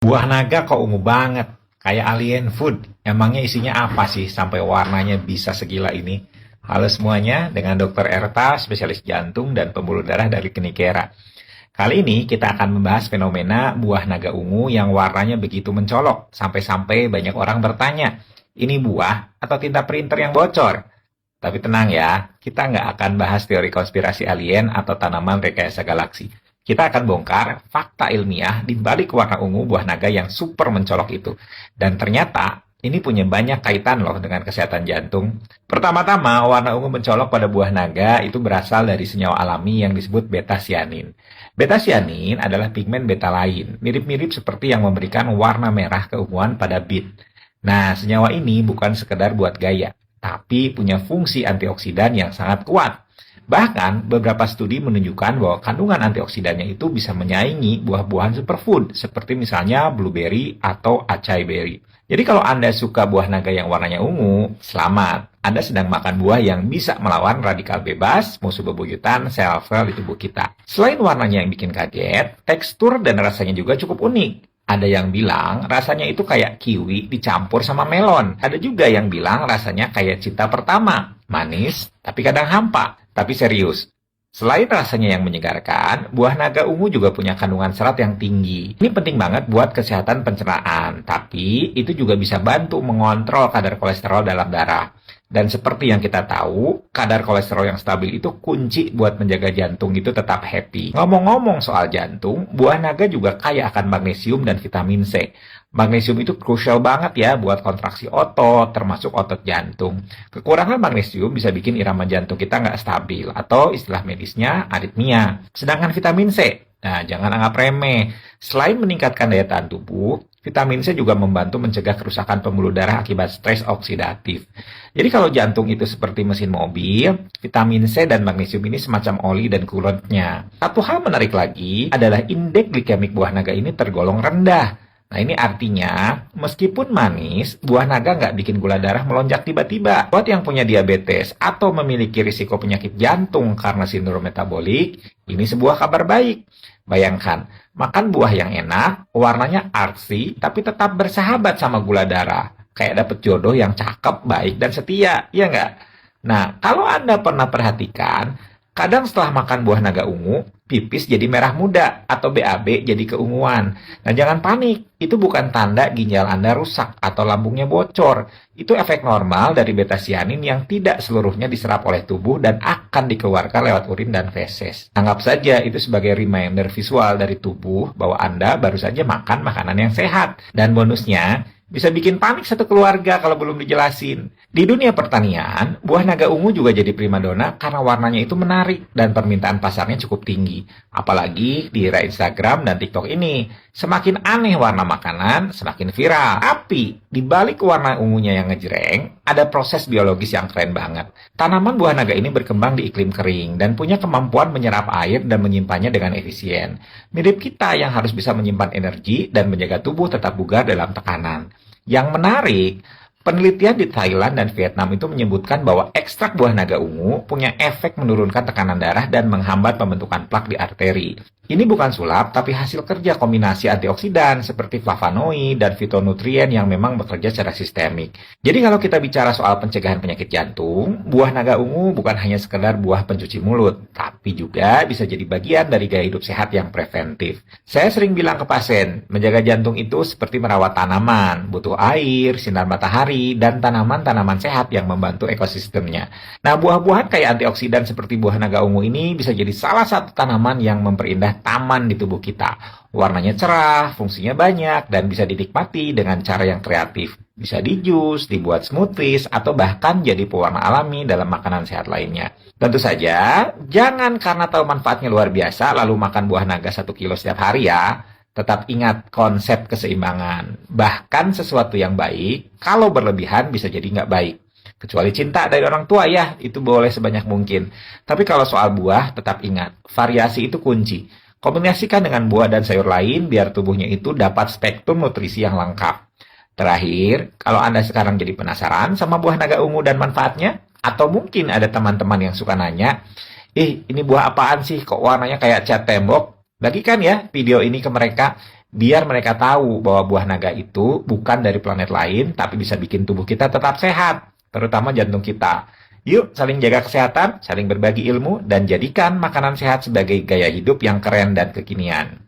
Buah naga kok ungu banget, kayak alien food. Emangnya isinya apa sih sampai warnanya bisa segila ini? Halo semuanya, dengan Dr. Erta, spesialis jantung dan pembuluh darah dari Klinikera. Kali ini kita akan membahas fenomena buah naga ungu yang warnanya begitu mencolok, sampai-sampai banyak orang bertanya, ini buah atau tinta printer yang bocor? Tapi tenang ya, kita nggak akan bahas teori konspirasi alien atau tanaman rekayasa galaksi. Kita akan bongkar fakta ilmiah di balik warna ungu buah naga yang super mencolok itu. Dan ternyata ini punya banyak kaitan loh dengan kesehatan jantung. Pertama-tama, warna ungu mencolok pada buah naga itu berasal dari senyawa alami yang disebut beta-sianin. Beta-sianin adalah pigmen beta lain, mirip-mirip seperti yang memberikan warna merah keunguan pada bit. Nah, senyawa ini bukan sekedar buat gaya, tapi punya fungsi antioksidan yang sangat kuat. Bahkan, beberapa studi menunjukkan bahwa kandungan antioksidannya itu bisa menyaingi buah-buahan superfood, seperti misalnya blueberry atau acai berry. Jadi kalau Anda suka buah naga yang warnanya ungu, selamat. Anda sedang makan buah yang bisa melawan radikal bebas, musuh bebuyutan sel-sel di tubuh kita. Selain warnanya yang bikin kaget, tekstur dan rasanya juga cukup unik. Ada yang bilang rasanya itu kayak kiwi dicampur sama melon. Ada juga yang bilang rasanya kayak cinta pertama. Manis, tapi kadang hampa. Tapi serius, selain rasanya yang menyegarkan, buah naga ungu juga punya kandungan serat yang tinggi. Ini penting banget buat kesehatan pencernaan, tapi itu juga bisa bantu mengontrol kadar kolesterol dalam darah. Dan seperti yang kita tahu, kadar kolesterol yang stabil itu kunci buat menjaga jantung itu tetap happy. Ngomong-ngomong soal jantung, buah naga juga kaya akan magnesium dan vitamin C. Magnesium itu krusial banget ya buat kontraksi otot, termasuk otot jantung. Kekurangan magnesium bisa bikin irama jantung kita nggak stabil, atau istilah medisnya aritmia. Sedangkan vitamin C, nah jangan anggap remeh. Selain meningkatkan daya tahan tubuh, vitamin C juga membantu mencegah kerusakan pembuluh darah akibat stres oksidatif. Jadi kalau jantung itu seperti mesin mobil, vitamin C dan magnesium ini semacam oli dan kulitnya. Satu hal menarik lagi adalah indeks glikemik buah naga ini tergolong rendah. Nah ini artinya, meskipun manis, buah naga nggak bikin gula darah melonjak tiba-tiba. Buat yang punya diabetes atau memiliki risiko penyakit jantung karena sindrom metabolik, ini sebuah kabar baik. Bayangkan, makan buah yang enak, warnanya artsy, tapi tetap bersahabat sama gula darah. Kayak dapet jodoh yang cakep, baik, dan setia, ya nggak? Nah, kalau Anda pernah perhatikan, kadang setelah makan buah naga ungu, pipis jadi merah muda atau BAB jadi keunguan. Nah, jangan panik. Itu bukan tanda ginjal Anda rusak atau lambungnya bocor. Itu efek normal dari beta-sianin yang tidak seluruhnya diserap oleh tubuh dan akan dikeluarkan lewat urin dan feses. Anggap saja itu sebagai reminder visual dari tubuh bahwa Anda baru saja makan makanan yang sehat. Dan bonusnya, bisa bikin panik satu keluarga kalau belum dijelasin. Di dunia pertanian, buah naga ungu juga jadi primadona karena warnanya itu menarik dan permintaan pasarnya cukup tinggi. Apalagi di era Instagram dan TikTok ini. Semakin aneh warna makanan, semakin viral. Tapi, di balik warna ungunya yang ngejreng, ada proses biologis yang keren banget. Tanaman buah naga ini berkembang di iklim kering dan punya kemampuan menyerap air dan menyimpannya dengan efisien. Mirip kita yang harus bisa menyimpan energi dan menjaga tubuh tetap bugar dalam tekanan. Yang menarik, penelitian di Thailand dan Vietnam itu menyebutkan bahwa ekstrak buah naga ungu punya efek menurunkan tekanan darah dan menghambat pembentukan plak di arteri. Ini bukan sulap, tapi hasil kerja kombinasi antioksidan seperti flavonoid dan fitonutrien yang memang bekerja secara sistemik. Jadi kalau kita bicara soal pencegahan penyakit jantung, buah naga ungu bukan hanya sekedar buah pencuci mulut, tapi juga bisa jadi bagian dari gaya hidup sehat yang preventif. Saya sering bilang ke pasien, menjaga jantung itu seperti merawat tanaman, butuh air, sinar matahari, dan tanaman-tanaman sehat yang membantu ekosistemnya. Nah, buah-buahan kayak antioksidan seperti buah naga ungu ini bisa jadi salah satu tanaman yang memperindah taman di tubuh kita. Warnanya cerah, fungsinya banyak, dan bisa dinikmati dengan cara yang kreatif. Bisa dijus, dibuat smoothies, atau bahkan jadi pewarna alami dalam makanan sehat lainnya. Tentu saja, jangan karena tahu manfaatnya luar biasa lalu makan buah naga 1 kilo setiap hari ya. Tetap ingat konsep keseimbangan. Bahkan sesuatu yang baik, kalau berlebihan bisa jadi nggak baik. Kecuali cinta dari orang tua ya, itu boleh sebanyak mungkin. Tapi kalau soal buah, tetap ingat, variasi itu kunci. Kombinasikan dengan buah dan sayur lain biar tubuhnya itu dapat spektrum nutrisi yang lengkap. Terakhir, kalau Anda sekarang jadi penasaran sama buah naga ungu dan manfaatnya, atau mungkin ada teman-teman yang suka nanya, ini buah apaan sih kok warnanya kayak cat tembok? Bagikan ya video ini ke mereka. biar mereka tahu bahwa buah naga itu bukan dari planet lain, tapi bisa bikin tubuh kita tetap sehat, terutama jantung kita. Yuk saling jaga kesehatan, saling berbagi ilmu, dan jadikan makanan sehat sebagai gaya hidup yang keren dan kekinian.